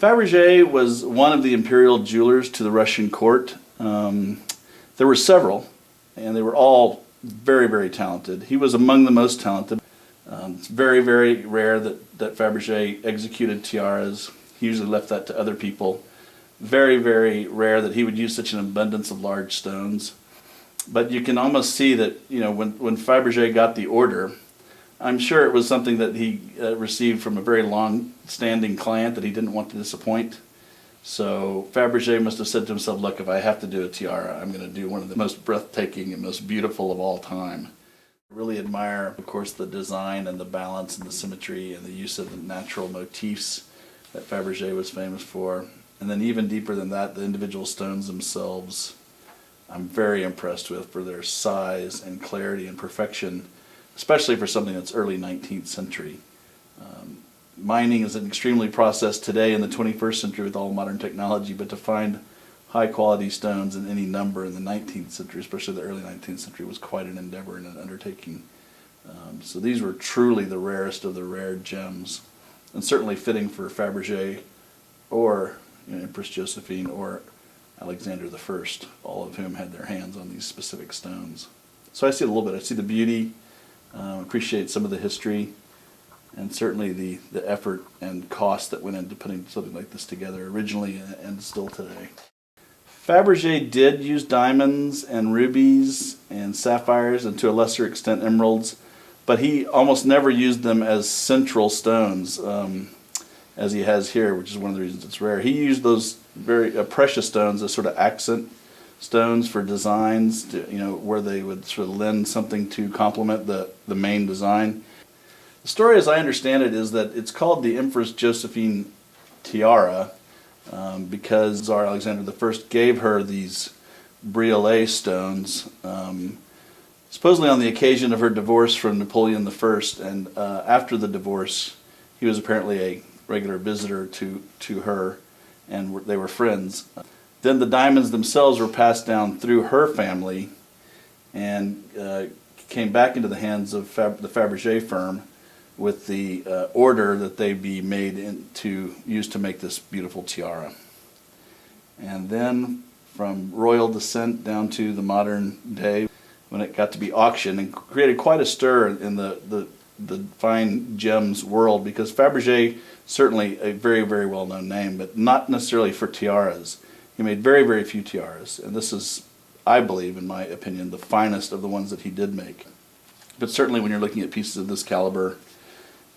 Faberge was one of the imperial jewelers to the Russian court. There were several, and they were all very, very talented. He was among the most talented. It's very, very rare that Faberge executed tiaras. He usually left that to other people. Very, very rare that he would use such an abundance of large stones. But you can almost see that, when Faberge got the order, I'm sure it was something that he received from a very long-standing client that he didn't want to disappoint. So Faberge must have said to himself, look, if I have to do a tiara, I'm going to do one of the most breathtaking and most beautiful of all time. I really admire, of course, the design and the balance and the symmetry and the use of the natural motifs that Faberge was famous for. And then even deeper than that, the individual stones themselves, I'm very impressed with for their size and clarity and perfection, especially for something that's early 19th century. Mining is an extremely processed today in the 21st century with all modern technology, but to find high quality stones in any number in the 19th century, especially the early 19th century, was quite an endeavor and an undertaking. So these were truly the rarest of the rare gems, and certainly fitting for Faberge or Empress Josephine or Alexander I, all of whom had their hands on these specific stones. So I see it a little bit. I see the beauty, appreciate some of the history, and certainly the effort and cost that went into putting something like this together originally and still today. Faberge did use diamonds and rubies and sapphires and to a lesser extent emeralds, but he almost never used them as central stones as he has here, which is one of the reasons it's rare. He used those very precious stones as sort of accent stones for designs, where they would sort of lend something to complement the main design. The story, as I understand it, is that it's called the Empress Josephine tiara because Tsar Alexander I gave her these briolet stones, supposedly on the occasion of her divorce from Napoleon I, and after the divorce, he was apparently a regular visitor to her, and they were friends. Then the diamonds themselves were passed down through her family and came back into the hands of the Faberge firm with the order that they be made used to make this beautiful tiara. And then from royal descent down to the modern day, when it got to be auctioned, and created quite a stir in the fine gems world, because Faberge, certainly a very, very well-known name, but not necessarily for tiaras. He made very, very few tiaras, and this is, I believe, in my opinion, the finest of the ones that he did make. But certainly when you're looking at pieces of this caliber,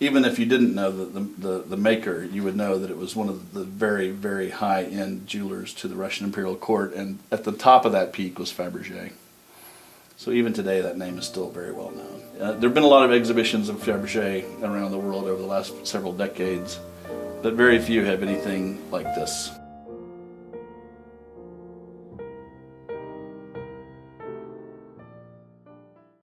even if you didn't know the maker, you would know that it was one of the very, very high-end jewelers to the Russian imperial court, and at the top of that peak was Faberge. So even today, that name is still very well known. There have been a lot of exhibitions of Faberge around the world over the last several decades, but very few have anything like this.